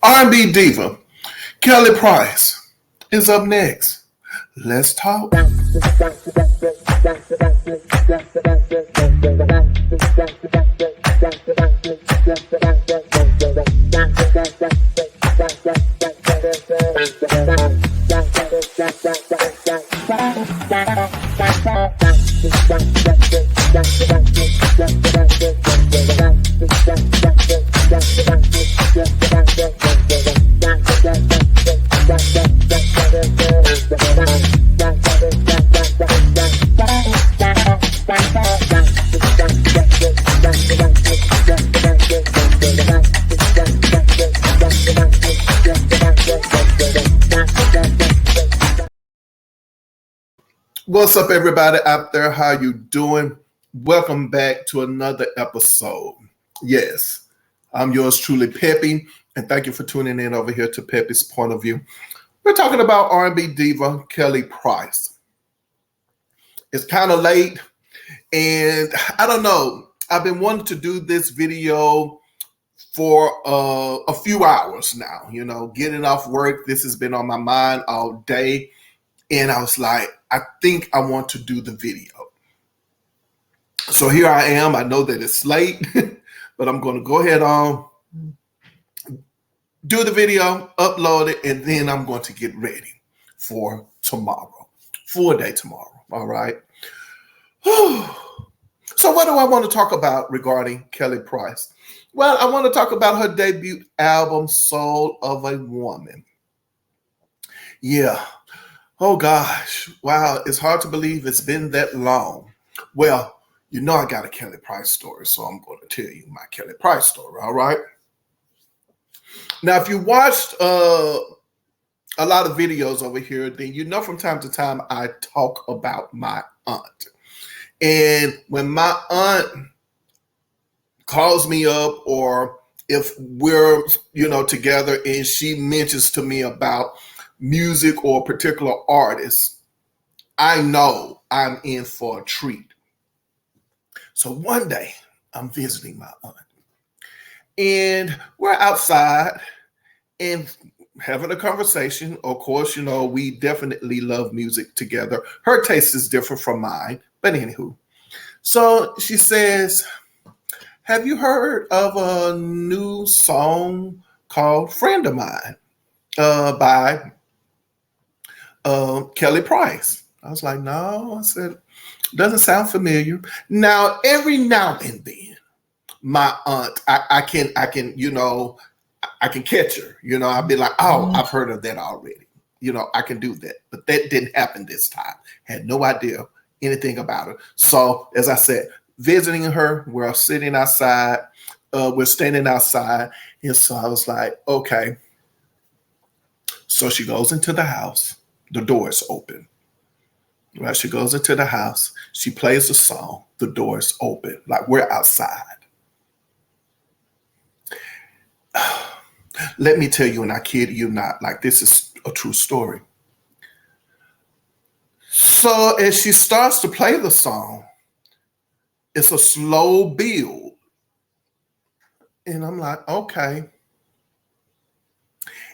R&B diva Kelly Price is up next. Let's talk. What's up, everybody out there? How you doing? Welcome back to another episode. Yes, I'm yours truly, Peppie, and thank you for tuning in over here to Peppie's Point of View. We're talking about R&B diva Kelly Price. It's kind of late, and I don't know. I've been wanting to do this video for a few hours now. You know, getting off work, this has been on my mind all day. And I was like, I think I want to do the video. So here I am. I know that it's late, but I'm going to go ahead on, do the video, upload it, and then I'm going to get ready for tomorrow. Full day tomorrow. All right. So what do I want to talk about regarding Kelly Price? Well, I want to talk about her debut album, Soul of a Woman. Yeah. Oh gosh, wow, it's hard to believe it's been that long. Well, you know I got a Kelly Price story, so I'm going to tell you my Kelly Price story, all right? Now, if you watched a lot of videos over here, then you know from time to time I talk about my aunt. And when my aunt calls me up, or if we're, together and she mentions to me about music or a particular artist, I know I'm in for a treat. So one day I'm visiting my aunt and we're outside and having a conversation. Of course, we definitely love music together. Her taste is different from mine, but anywho. So she says, have you heard of a new song called Friend of Mine by Kelly Price? I was like, no. I said, doesn't sound familiar. Now, every now and then, my aunt, I can catch her. I'll be like, oh, I've heard of that already. I can do that. But that didn't happen this time. Had no idea anything about her. So, as I said, visiting her, we're sitting outside, we're standing outside. And so I was like, okay. So she goes into the house. The door is open. Right? She goes into the house. She plays a song. The door is open. Like we're outside. Let me tell you, and I kid you not, like this is a true story. So as she starts to play the song, it's a slow build. And I'm like, okay.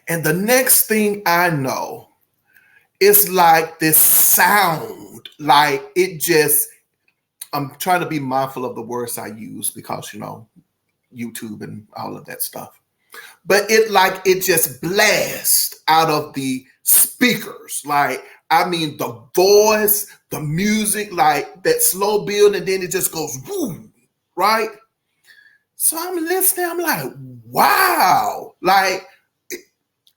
And the next thing I know, it's like this sound, like it just, I'm trying to be mindful of the words I use because, YouTube and all of that stuff. But it just blasts out of the speakers. Like, I mean, the voice, the music, like that slow build, and then it just goes, woo, right? So I'm listening, I'm like, wow. Like,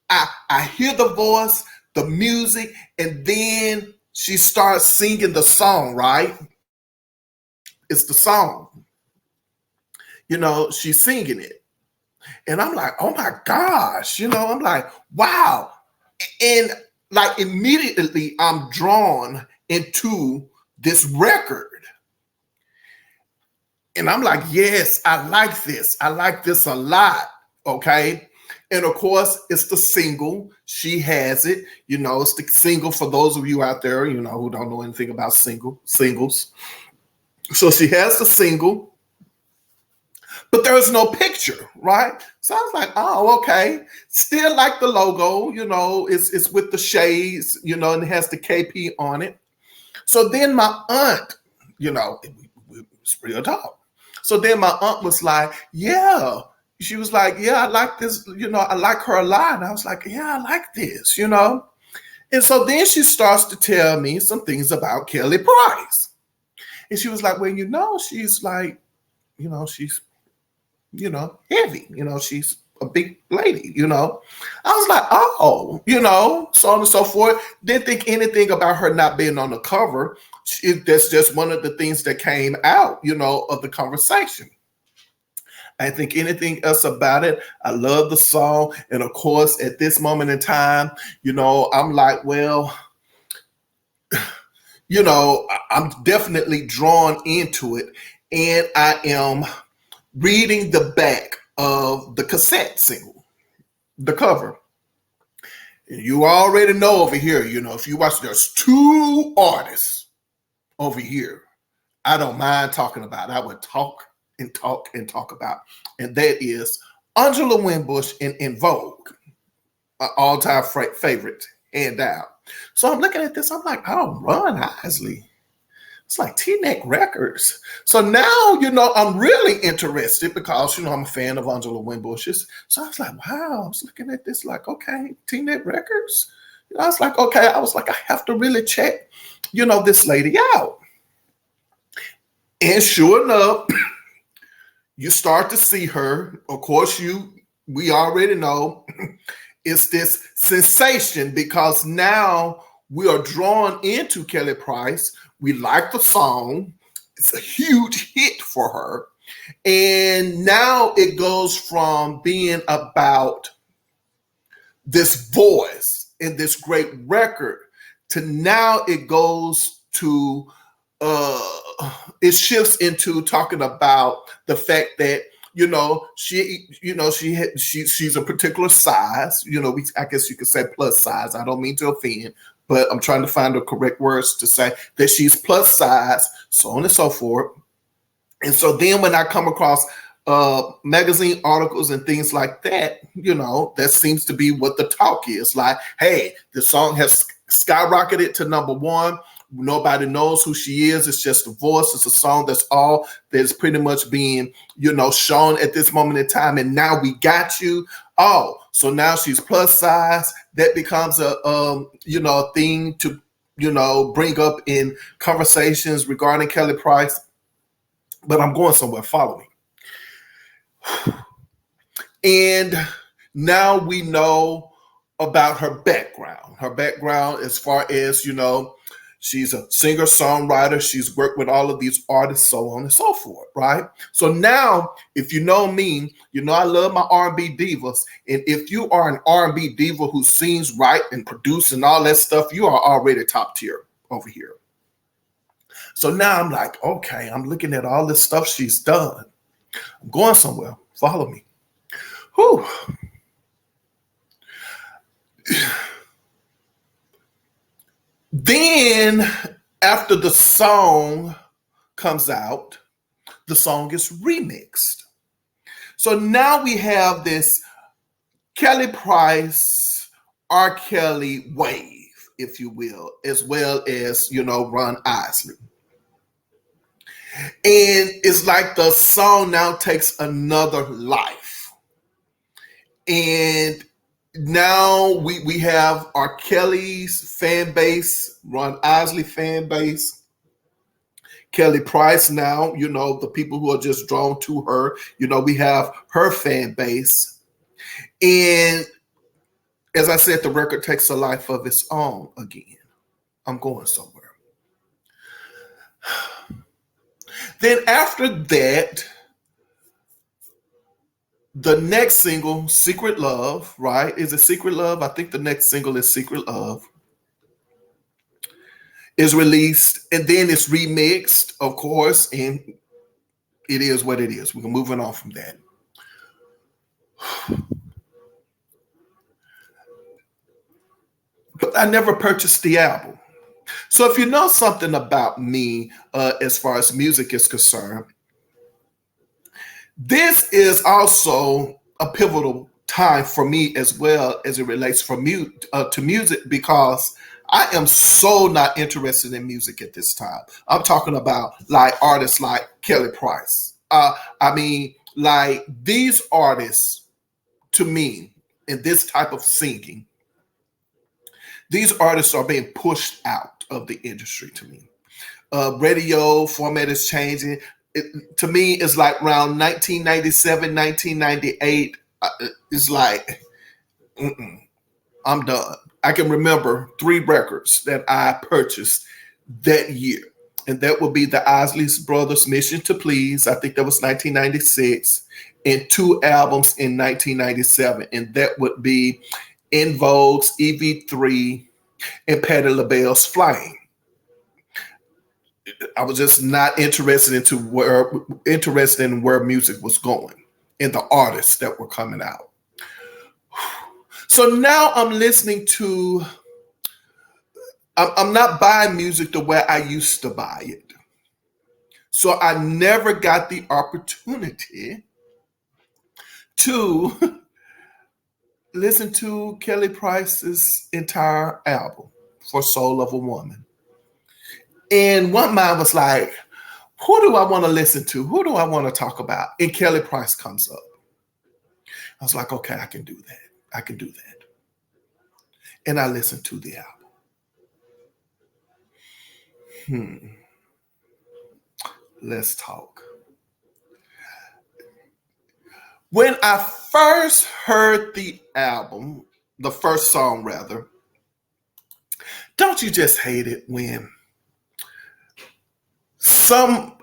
I hear the voice, the music, and then she starts singing the song, right? It's the song. She's singing it. And I'm like, oh my gosh, I'm like, wow. And like immediately I'm drawn into this record. And I'm like, yes, I like this. I like this a lot. Okay. And of course, it's the single. She has it. It's the single for those of you out there, who don't know anything about singles. So she has the single. but there was no picture, right? So I was like, oh, okay. Still like the logo, it's with the shades, and it has the KP on it. So then my aunt, it's real talk. So then my aunt was like, yeah. She was like, yeah, I like this, I like her a lot. And I was like, yeah, I like this, And so then she starts to tell me some things about Kelly Price. And she was like, well, she's like, she's, heavy, she's a big lady, I was like, oh, so on and so forth. Didn't think anything about her not being on the cover. That's just one of the things that came out, of the conversation. I didn't think anything else about it. I love the song. And of course, at this moment in time, I'm like, well, I'm definitely drawn into it. And I am reading the back of the cassette single, the cover. You already know over here, if you watch, there's two artists over here I don't mind talking about. I would talk and talk and talk about. And that is A'ngela Winbush in Vogue, an all-time favorite, hand down. So I'm looking at this, I'm like, oh, Ron Isley. It's like T-Neck Records. So now, I'm really interested because, I'm a fan of A'ngela Winbush's. So I was like, wow, I was looking at this like, okay, T-Neck Records. I was like, okay, I have to really check, this lady out. And sure enough, you start to see her. Of course, we already know it's this sensation because now we are drawn into Kelly Price. We like the song. It's a huge hit for her. And now it goes from being about this voice and this great record to now it goes to, it shifts into talking about the fact that, she's a particular size, I guess you could say plus size. I don't mean to offend, but I'm trying to find the correct words to say that she's plus size, so on and so forth. And so then when I come across magazine articles and things like that, that seems to be what the talk is. Like, hey, the song has skyrocketed to #1. Nobody knows who she is. It's just a voice. It's a song that's pretty much being, shown at this moment in time. And now we got you. Oh, so now she's plus size. That becomes a thing to, bring up in conversations regarding Kelly Price. But I'm going somewhere. Follow me. And now we know about her background. Her background as far as, she's a singer-songwriter. She's worked with all of these artists, so on and so forth, right? So now, if you know me, I love my R&B divas. And if you are an R&B diva who sings, write, and produce and all that stuff, you are already top tier over here. So now I'm like, okay, I'm looking at all this stuff she's done. I'm going somewhere. Follow me. Whew. Then, after the song comes out, the song is remixed. So now we have this Kelly Price, R. Kelly wave, if you will, as well as, Ron Isley. And it's like the song now takes another life. And now we have R. Kelly's fan base, Ron Isley fan base, Kelly Price now, the people who are just drawn to her, we have her fan base. And as I said, the record takes a life of its own again. I'm going somewhere. Then after that, the next single, Secret Love, right? Is it Secret Love? I think the next single is Secret Love. Is released and then it's remixed, of course, and it is what it is. We're moving on from that. But I never purchased the album. So if you know something about me as far as music is concerned, This is also a pivotal time for me as well as it relates to music, because I am so not interested in music at this time. I'm talking about like artists like Kelly Price. I mean, like these artists to me in this type of singing, these artists are being pushed out of the industry to me. Radio format is changing. To me, it's like around 1997, 1998. It's like, I'm done. I can remember 3 records that I purchased that year. And that would be the Isley Brothers' Mission to Please. I think that was 1996. And 2 albums in 1997. And that would be In Vogue's EV3 and Patti LaBelle's Flying. I was just not interested in where music was going and the artists that were coming out. So now I'm listening to, I'm not buying music the way I used to buy it. So I never got the opportunity to listen to Kelly Price's entire album, For Soul of a Woman. And one mind was like, who do I want to listen to? Who do I want to talk about? And Kelly Price comes up. I was like, okay, I can do that. I can do that. And I listened to the album. Let's talk. When I first heard the album, the first song rather, don't you just hate it when some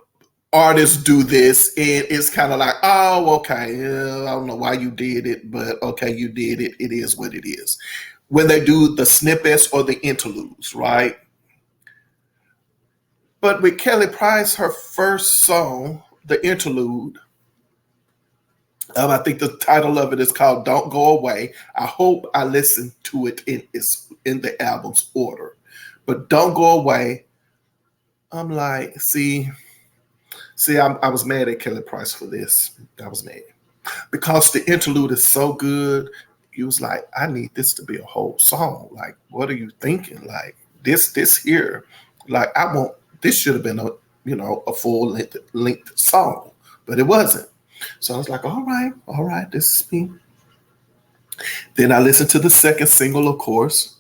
artists do this and it's kind of like, oh, okay, I don't know why you did it, but okay, you did it. It is what it is. When they do the snippets or the interludes, right? But with Kelly Price, her first song, the interlude, I think the title of it is called Don't Go Away. I hope I listened to it in the album's order. But Don't Go Away, I'm like, see, I was mad at Kelly Price for this. I was mad. Because the interlude is so good, he was like, I need this to be a whole song. Like, what are you thinking? Like, this here, like, this should have been a full length song, but it wasn't. So I was like, all right, this is me. Then I listened to the second single, of course,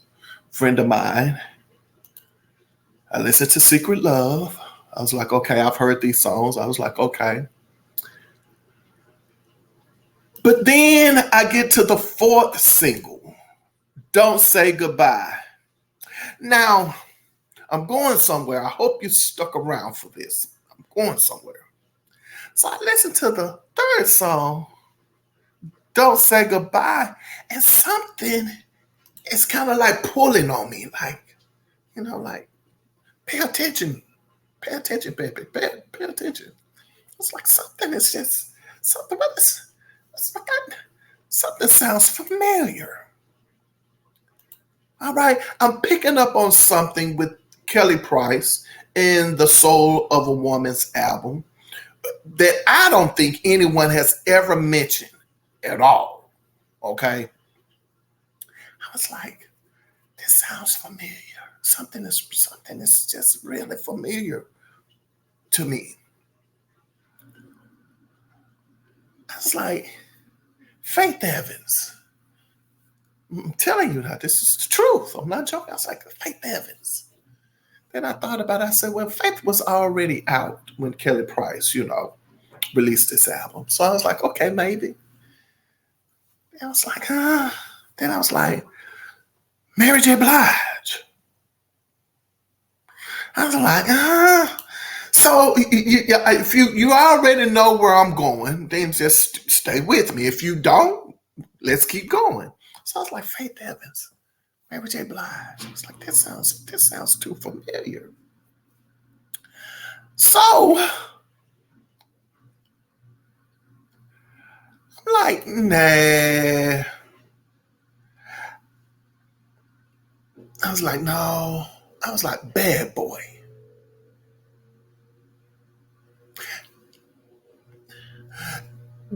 Friend of Mine. I listened to Secret Love. I was like, okay, I've heard these songs. I was like, okay. But then I get to the 4th single, Don't Say Goodbye. Now, I'm going somewhere. I hope you stuck around for this. I'm going somewhere. So I listened to the 3rd song, Don't Say Goodbye, and something is kind of like pulling on me, like, like, pay attention, Peppie, pay attention. It's like something is just, something, it's like something sounds familiar. All right, I'm picking up on something with Kelly Price in the Soul of a Woman's album that I don't think anyone has ever mentioned at all. Okay. I was like, this sounds familiar. Something is just really familiar to me. I was like, Faith Evans. I'm telling you that this is the truth. I'm not joking. I was like, Faith Evans. Then I thought about it. I said, well, Faith was already out when Kelly Price, released this album. So I was like, okay, maybe. And I was like, Then I was like, Mary J. Blige. I was like, So if you already know where I'm going, then just stay with me. If you don't, let's keep going. So I was like, Faith Evans, Mary J. Blige. I was like, this sounds too familiar. So I'm like, nah. I was like, no. I was like, Bad Boy.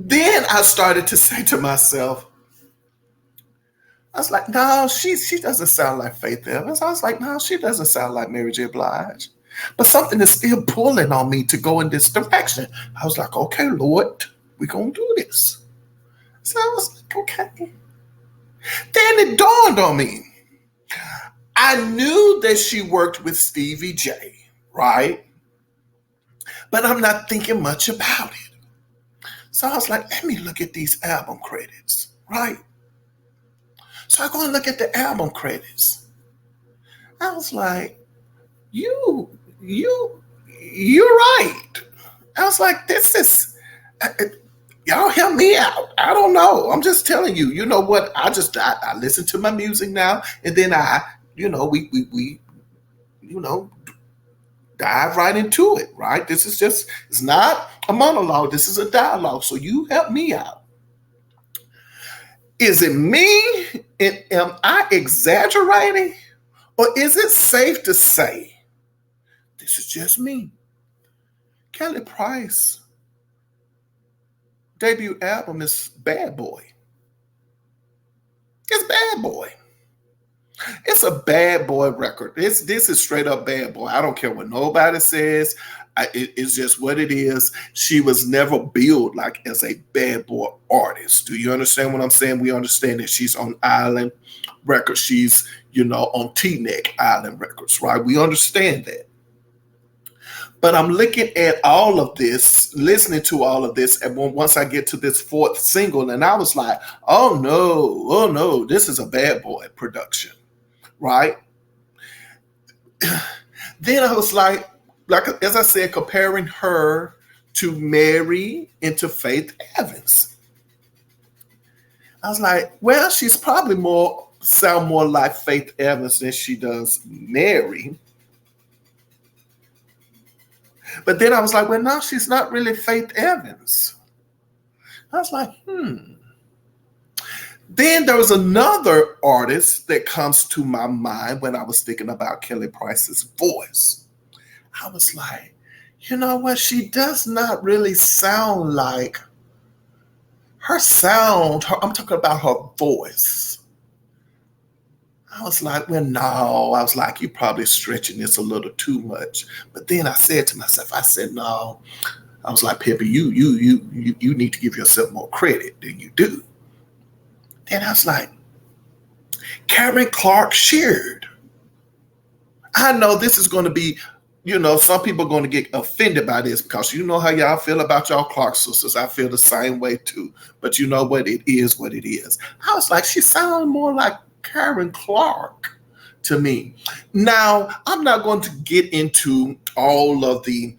Then I started to say to myself, I was like, no, she doesn't sound like Faith Evans. I was like, no, she doesn't sound like Mary J. Blige. But something is still pulling on me to go in this direction. I was like, okay, Lord, we're going to do this. So I was like, okay. Then it dawned on me. I knew that she worked with Stevie J, right? But I'm not thinking much about it. So I was like, let me look at these album credits, right? So I go and look at the album credits. I was like, you're right. I was like, this is, y'all help me out. I don't know. I'm just telling you, you know what? I listen to my music now, and then we dive right into it, right? This is just, it's not a monologue. This is a dialogue. So you help me out. Is it me? Am I exaggerating? Or is it safe to say, this is just me? Kelly Price debut album is Bad Boy. It's Bad Boy. It's a bad boy record. This is straight up bad boy. I don't care what nobody says. It's just what it is. She was never billed like as a bad boy artist. Do you understand what I'm saying? We understand that she's on Island Records. She's, on T-Neck Island Records, right? We understand that. But I'm looking at all of this, listening to all of this, and once I get to this fourth single, and I was like, oh no, this is a bad boy production, right? Then I was like as I said, comparing her to Mary and to Faith Evans. I was like, well, she's probably sound more like Faith Evans than she does Mary. But then I was like, well, no, she's not really Faith Evans. I was like, Then there was another artist that comes to my mind when I was thinking about Kelly Price's voice. I was like, you know what? She does not really sound like her sound. I'm talking about her voice. I was like, well, no. I was like, you're probably stretching this a little too much. But then I said to myself, no. I was like, Peppie, you need to give yourself more credit than you do. Then I was like, Karen Clark Sheard. I know this is going to be, some people are going to get offended by this because you know how y'all feel about y'all Clark sisters. I feel the same way too. But you know what? It is what it is. I was like, she sounded more like Karen Clark to me. Now, I'm not going to get into all of the,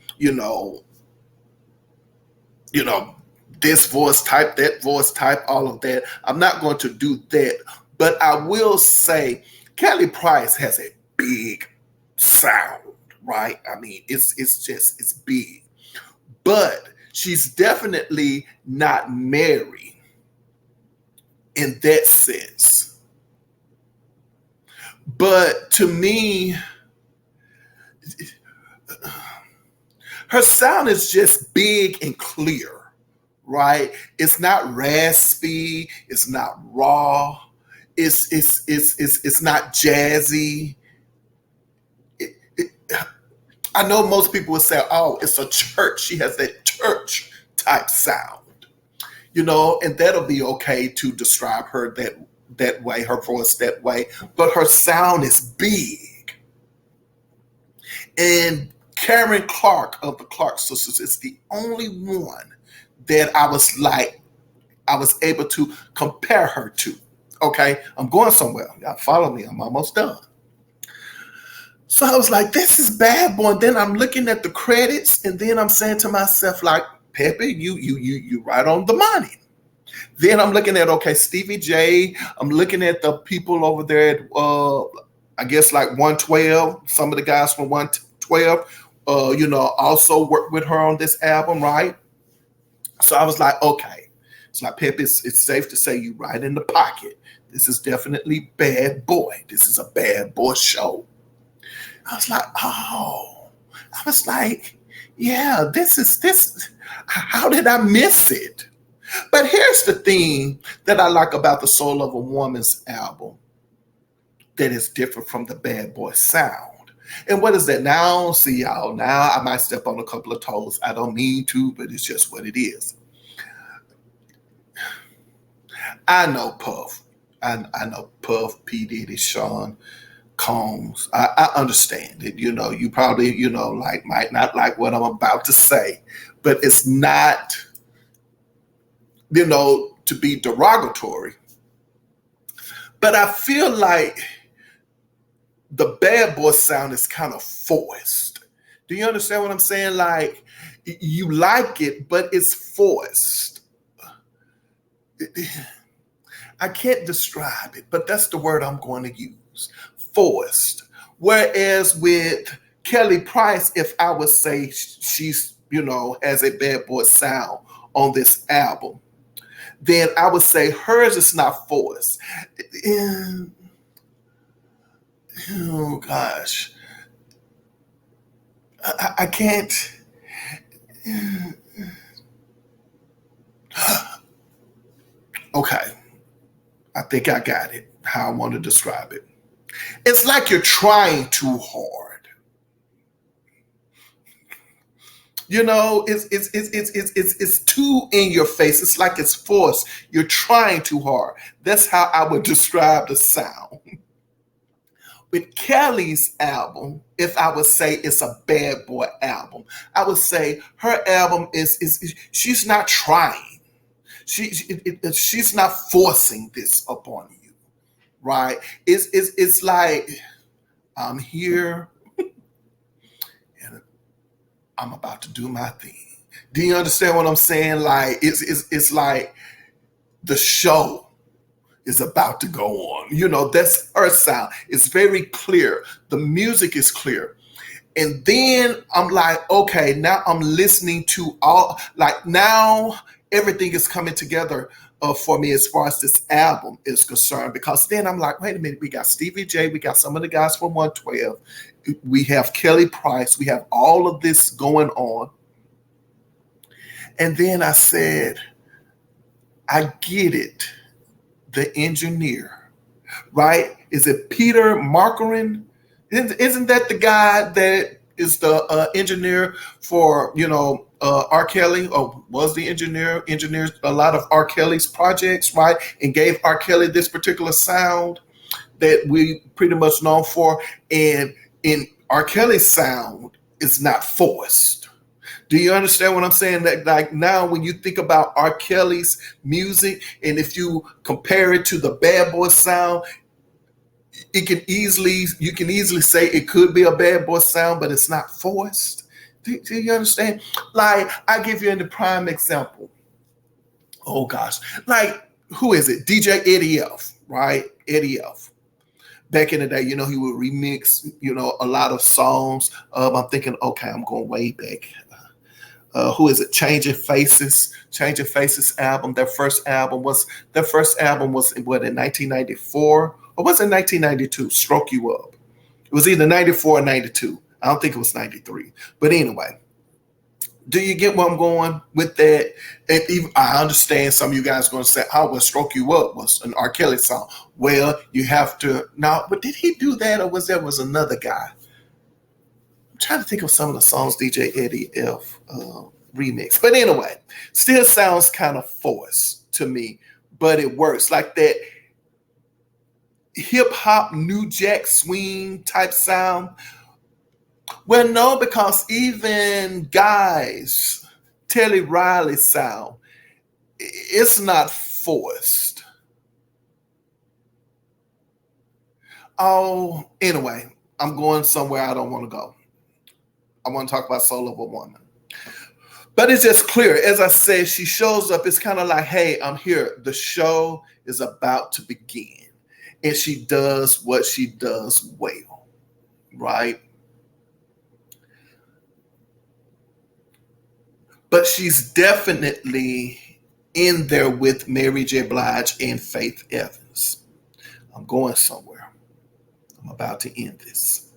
this voice type, that voice type, all of that. I'm not going to do that. But I will say Kelly Price has a big sound, right? I mean, it's big. But she's definitely not Mary in that sense. But to me, her sound is just big and clear, right? It's not raspy. It's not raw. It's not jazzy. I know most people would say, oh, it's a church. She has that church type sound, and that'll be okay to describe her that way, her voice that way. But her sound is big. And Karen Clark of the Clark Sisters is the only one that I was able to compare her to. Okay, I'm going somewhere. Y'all follow me. I'm almost done. So I was like, this is Bad Boy. And then I'm looking at the credits, and then I'm saying to myself, like, Peppie, you right on the money. Then I'm looking at, okay, Stevie J. I'm looking at the people over there at, I guess, like 112. Some of the guys from 112, also worked with her on this album, right? So I was like, okay. It's like, Peppie, it's safe to say you right in the pocket. This is definitely Bad Boy. This is a Bad Boy show. I was like, oh. I was like, yeah, this. How did I miss it? But here's the thing that I like about the Soul of a Woman's album that is different from the Bad Boy sound. And what is that? Now, see y'all, now I might step on a couple of toes. I don't mean to, but it's just what it is. I know Puff. I know Puff, P. Diddy, Sean Combs. I understand it. You know, you probably, like might not like what I'm about to say, but it's not, to be derogatory. But I feel like the Bad Boy sound is kind of forced. Do you understand what I'm saying? Like, you like it, but it's forced. I can't describe it, but that's the word I'm going to use. Forced. Whereas with Kellyprice, if I would say she's, has a Bad Boy sound on this album, then I would say hers is not forced. Oh gosh. I can't. Okay. I think I got it, how I want to describe it. It's like you're trying too hard. It's too in your face. It's like it's forced. You're trying too hard. That's how I would describe the sound. With Kelly's album, if I would say it's a Bad Boy album, I would say her album is she's not trying. She's not forcing this upon you, right? It's like, I'm here and I'm about to do my thing. Do you understand what I'm saying? Like it's like the show is about to go on. That's her sound. It's very clear. The music is clear. And then I'm like, okay, now I'm listening to now everything is coming together for me as far as this album is concerned. Because then I'm like, wait a minute, we got Stevie J, we got some of the guys from 112, we have Kellyprice, we have all of this going on. And then I said, I get it. The engineer, right? Is it Peter Markerin? Isn't that the guy that is the engineer for, R. Kelly, or was the engineers a lot of R. Kelly's projects, right? And gave R. Kelly this particular sound that we pretty much known for. And in R. Kelly's sound, it's not forced. Do you understand what I'm saying? That like now when you think about R. Kelly's music, and if you compare it to the Bad Boy sound, you can easily say it could be a Bad Boy sound, but it's not forced. Do you understand? Like, I give you a prime example. Oh gosh. Like, who is it? DJ Eddie F, right? Eddie F. Back in the day, he would remix, a lot of songs. I'm thinking, okay, I'm going way back. Who is it? Changing Faces album. Their first album was what, in 1994 or was it 1992? Stroke You Up. It was either 94 or 92. I don't think it was 93. But anyway, do you get where I'm going with that? And even, I understand some of you guys are going to say, "Oh, well, Stroke You Up was an R. Kelly song." Well, you have to now. But did he do that, or was another guy? Trying to think of some of the songs DJ Eddie F remix. But anyway, still sounds kind of forced to me, but it works. Like that hip hop, new jack swing type sound. Well, no, because even guys, Teddy Riley sound, it's not forced. Oh, anyway, I'm going somewhere I don't want to go. I want to talk about Soul of a Woman. But it's just clear. As I said, she shows up. It's kind of like, hey, I'm here. The show is about to begin. And she does what she does well, right? But she's definitely in there with Mary J. Blige and Faith Evans. I'm going somewhere. I'm about to end this.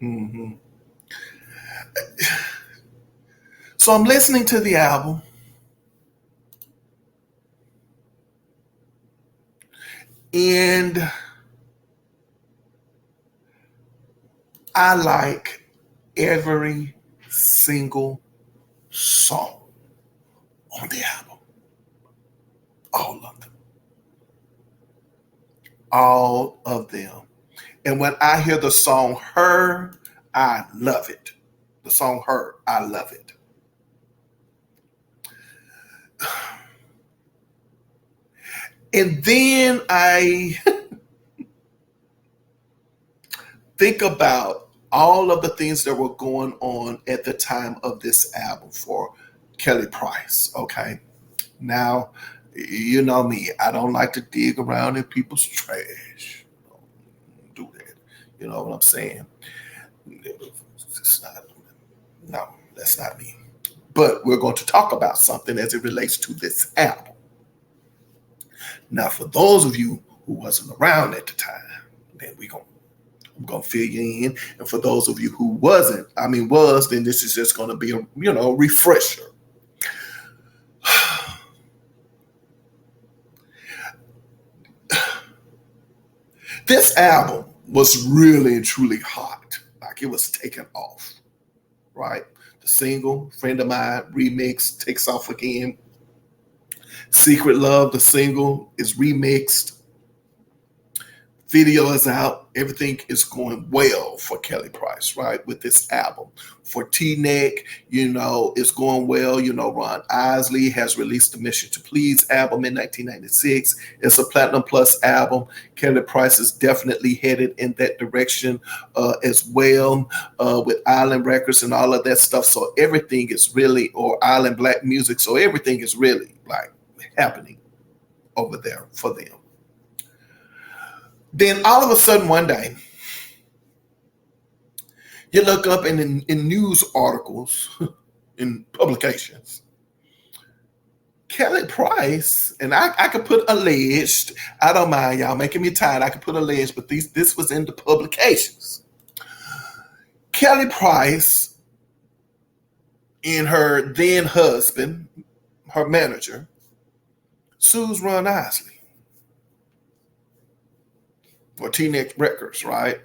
Mm-hmm. So I'm listening to the album, and I like every single song on the album. All of them. All of them. And when I hear the song Her, I love it. The song Her, I love it. And then I think about all of the things that were going on at the time of this album for Kelly Price. Okay. Now, you know me, I don't like to dig around in people's trash. Don't do that. You know what I'm saying? It's not, no, that's not me. But we're going to talk about something as it relates to this album. Now, for those of you who wasn't around at the time, then I'm gonna fill you in. And for those of you who was, then this is just gonna be a refresher. This album was really and truly hot. Like, it was taken off, right? The single, Friend of Mine remix, takes off again. Secret Love, the single, is remixed. Video is out. Everything is going well for Kelly Price, right? With this album. For T-Neck, it's going well. Ron Isley has released the Mission to Please album in 1996. It's a Platinum Plus album. Kelly Price is definitely headed in that direction as well, with Island Records and all of that stuff. So everything is really, or Island Black Music. So everything is really like happening over there for them. Then all of a sudden one day, you look up in news articles, in publications, Kelly Price, and I could put alleged, I don't mind y'all making me tired, I could put alleged, but this was in the publications. Kelly Price and her then husband, her manager, sues Ron Isley for T-Neck Records, right?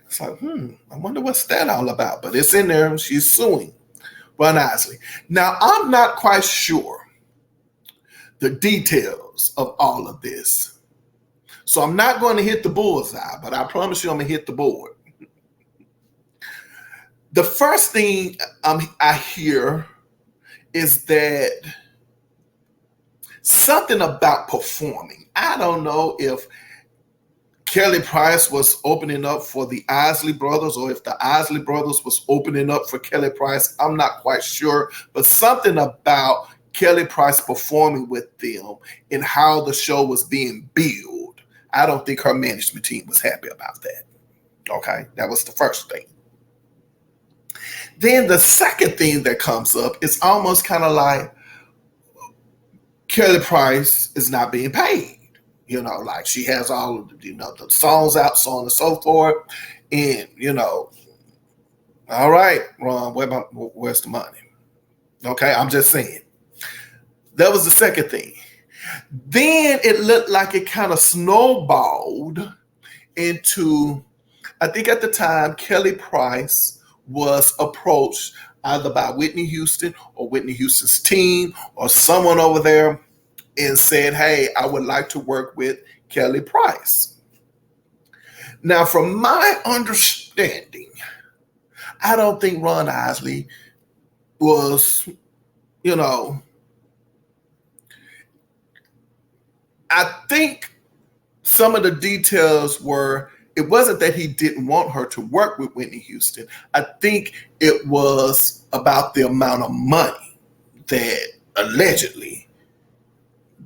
It's like, I wonder what's that all about. But it's in there. She's suing Ron Isley. Now, I'm not quite sure the details of all of this. So I'm not going to hit the bullseye, but I promise you I'm going to hit the board. The first thing I hear is that something about performing. I don't know if Kelly Price was opening up for the Isley Brothers, or if the Isley Brothers was opening up for Kelly Price. I'm not quite sure, but something about Kelly Price performing with them and how the show was being billed. I don't think her management team was happy about that. Okay, that was the first thing. Then the second thing that comes up is almost kind of like Kelly Price is not being paid. Like, she has all of the songs out, so on and so forth. And, all right, Ron, where's the money? Okay, I'm just saying. That was the second thing. Then it looked like it kind of snowballed into, I think at the time, Kelly Price was approached either by Whitney Houston or Whitney Houston's team or someone over there, and said, hey, I would like to work with Kelly Price. Now, from my understanding, I don't think Ron Isley was, I think some of the details were, it wasn't that he didn't want her to work with Whitney Houston. I think it was about the amount of money that allegedly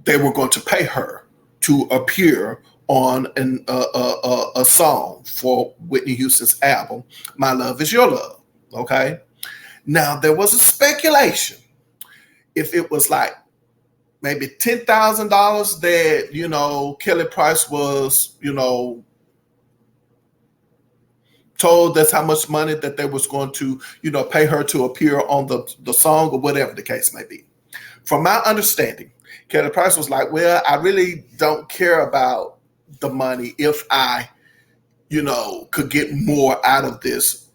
they were going to pay her to appear on a song for Whitney Houston's album, My Love Is Your Love, okay? Now, there was a speculation if it was like maybe $10,000 that, Kelly Price was, told that's how much money that they was going to, pay her to appear on the song or whatever the case may be. From my understanding, Kelly Price was like, well, I really don't care about the money if I, could get more out of this.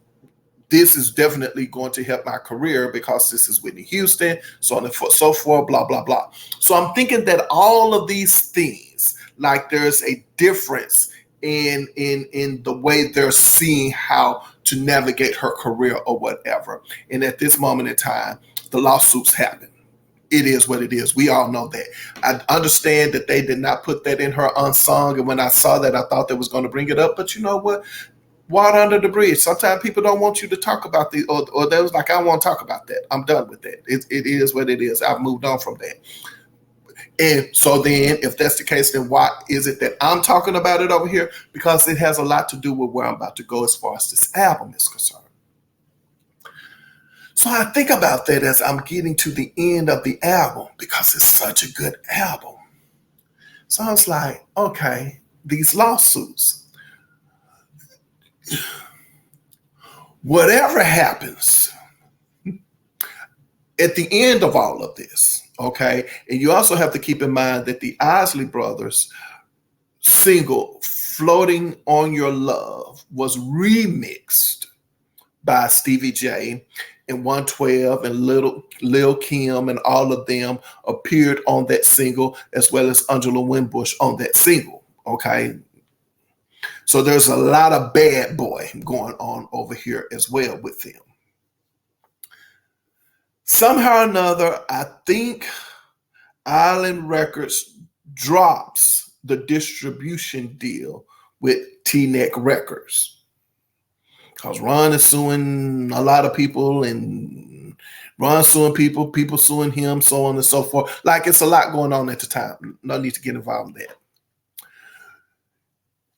This is definitely going to help my career because this is Whitney Houston, so on and so forth, blah, blah, blah. So I'm thinking that all of these things, like there's a difference in the way they're seeing how to navigate her career or whatever. And at this moment in time, the lawsuits happen. It is what it is. We all know that. I understand that they did not put that in her unsung. And when I saw that, I thought they was going to bring it up. But you know what? Water under the bridge. Sometimes people don't want you to talk about the, or they was like, I won't talk about that. I'm done with that. It is what it is. I've moved on from that. And so then if that's the case, then why is it that I'm talking about it over here? Because it has a lot to do with where I'm about to go as far as this album is concerned. So I think about that as I'm getting to the end of the album because it's such a good album. So I was like, okay, these lawsuits, whatever happens at the end of all of this, okay, and you also have to keep in mind that the Isley Brothers single Floating on Your Love was remixed by Stevie J and 112 and Lil Kim and all of them appeared on that single, as well as A'ngela Winbush on that single, okay? So there's a lot of bad boy going on over here as well with them. Somehow or another, I think Island Records drops the distribution deal with T-Neck Records. Because Ron is suing a lot of people and Ron suing people, people suing him, so on and so forth. Like it's a lot going on at the time. No need to get involved in that.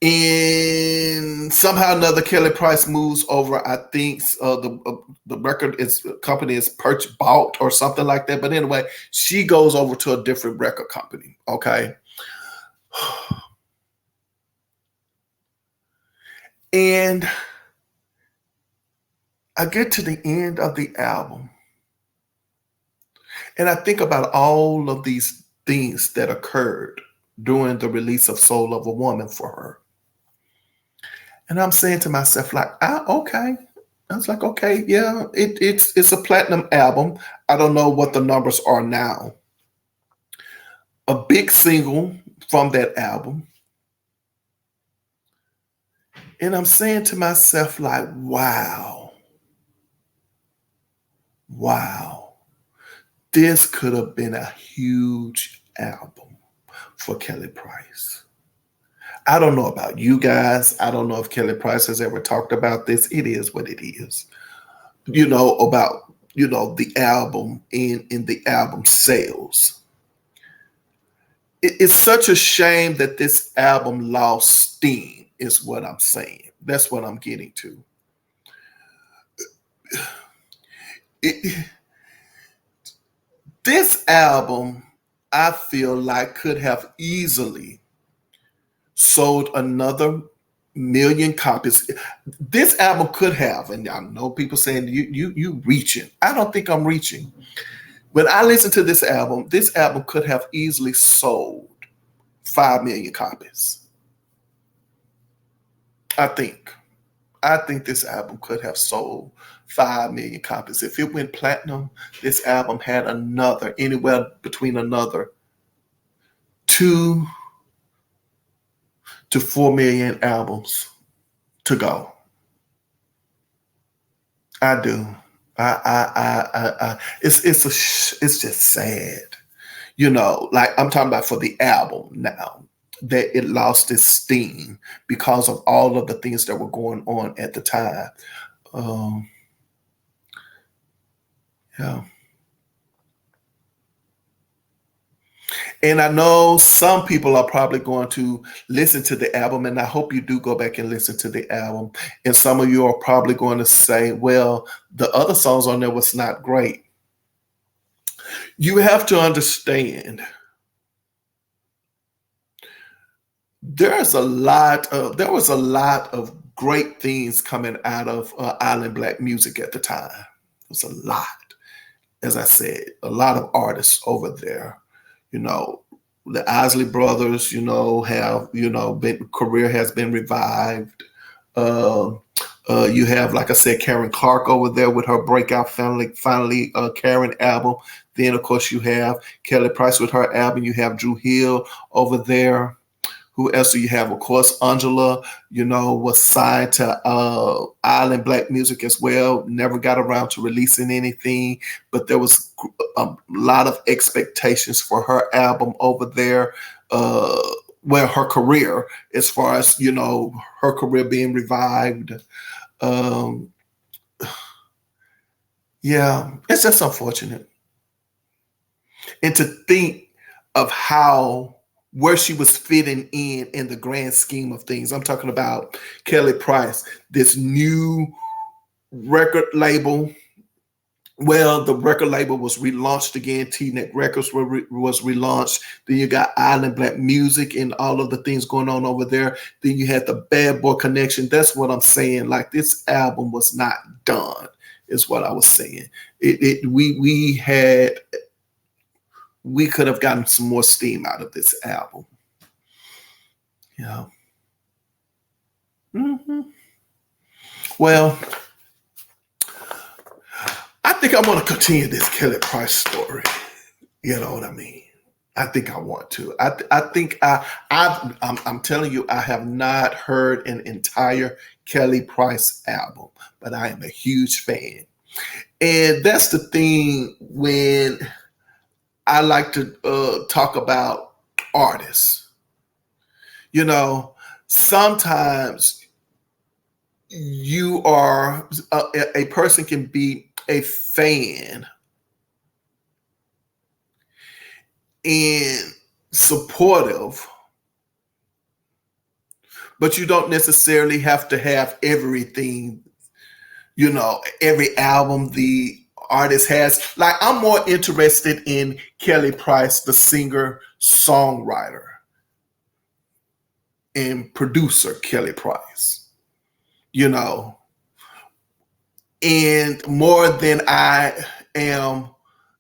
And somehow or another, Kelly Price moves over. I think the record company is bought or something like that. But anyway, she goes over to a different record company. Okay. And I get to the end of the album and I think about all of these things that occurred during the release of Soul of a Woman for her. And I'm saying to myself, like, okay. I was like, okay, yeah, it's a platinum album. I don't know what the numbers are now. A big single from that album. And I'm saying to myself, like, wow, this could have been a huge album for Kelly Price. I don't know about you guys. I don't know if Kelly Price has ever talked about this. It is what it is. About, the album and the album sales. It's such a shame that this album lost steam, is what I'm saying. That's what I'm getting to. This album, I feel like, could have easily sold another million copies. This album could have, and I know people saying you reaching. I don't think I'm reaching. When I listen to this album could have easily sold 5 million copies. I think this album could have sold 5 million copies. If it went platinum, this album had anywhere between another 2 to 4 million albums to go. I do. It's just sad. Like I'm talking about for the album now, that it lost its steam because of all of the things that were going on at the time. Yeah. And I know some people are probably going to listen to the album, and I hope you do go back and listen to the album. And some of you are probably going to say, well, the other songs on there was not great. You have to understand, there was a lot of great things coming out of island black music at the time. It was a lot. As I said, a lot of artists over there. You know, the Isley brothers, you know, have, you know, career has been revived. You have, like I said, Karen Clark over there with her breakout finally Karen album. Then, of course, you have Kelly Price with her album. You have Drew Hill over there. Who else do you have? Of course, A'ngela, you know, was signed to Island Black Music as well. Never got around to releasing anything, but there was a lot of expectations for her album over there. Well, her career, as far as, you know, her career being revived. Yeah, it's just unfortunate. And to think of where she was fitting in the grand scheme of things. I'm talking about Kelly Price, this new record label. Well, the record label was relaunched again. T-Net Records was relaunched. Then you got Island Black Music and all of the things going on over there. Then you had the Bad Boy Connection. That's what I'm saying. Like, this album was not done, is what I was saying. We could have gotten some more steam out of this album. Yeah. Well, I think I want to continue this Kelly Price story. You know what I mean? I think I want to. I think I'm telling you, I have not heard an entire Kelly Price album, but I am a huge fan. And that's the thing when I like to talk about artists. You know, sometimes you are a person can be a fan and supportive, but you don't necessarily have to have everything, you know, every album the artist has. Like, I'm more interested in Kelly Price, the singer, songwriter, and producer Kelly Price, you know, and more than I am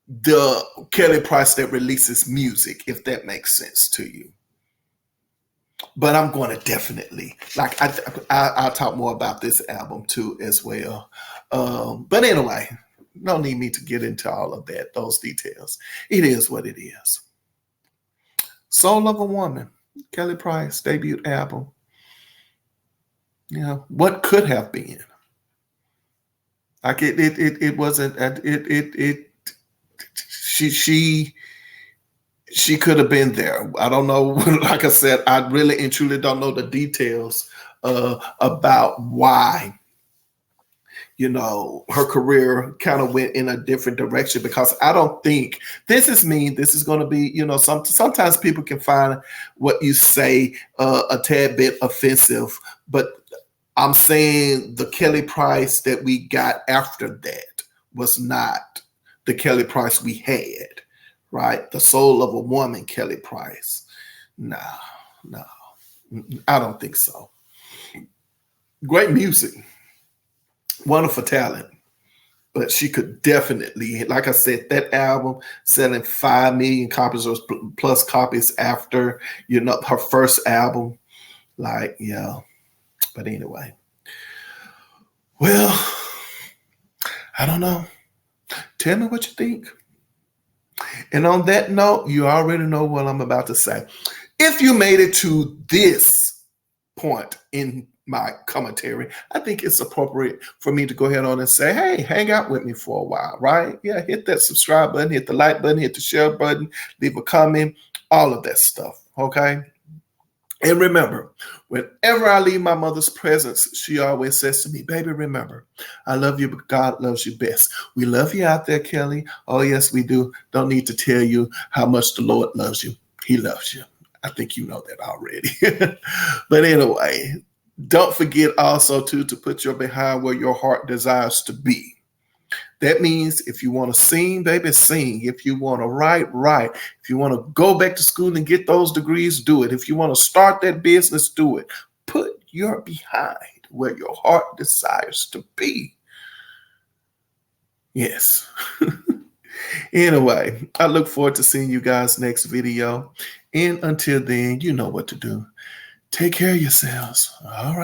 the Kelly Price that releases music, if that makes sense to you. But I'm going to definitely, like, I'll talk more about this album too as well. But anyway, no need me to get into all of that, those details. It is what it is. Soul of a Woman, Kelly Price debut album. You know, what could have been. Like, it wasn't. She could have been there. I don't know. Like I said, I really and truly don't know the details about why, you know, her career kind of went in a different direction, because I don't think this is going to be, you know, sometimes people can find what you say a tad bit offensive, but I'm saying the Kelly Price that we got after that was not the Kelly Price we had, right? The Soul of a Woman Kelly Price. No, I don't think so. Great music, wonderful talent, but she could definitely, like I said, that album selling 5 million copies or plus copies after, you know, her first album. Like, yeah. But anyway, well, I don't know. Tell me what you think. And on that note, you already know what I'm about to say. If you made it to this point in my commentary, I think it's appropriate for me to go ahead on and say, hey, hang out with me for a while, right? Yeah, hit that subscribe button, hit the like button, hit the share button, leave a comment, all of that stuff, okay? And remember, whenever I leave my mother's presence, she always says to me, baby, remember, I love you, but God loves you best. We love you out there, Kelly. Oh, yes, we do. Don't need to tell you how much the Lord loves you. He loves you. I think you know that already. But anyway, don't forget also, too, to put your behind where your heart desires to be. That means if you want to sing, baby, sing. If you want to write, write. If you want to go back to school and get those degrees, do it. If you want to start that business, do it. Put your behind where your heart desires to be. Yes. Anyway, I look forward to seeing you guys next video. And until then, you know what to do. Take care of yourselves. All right.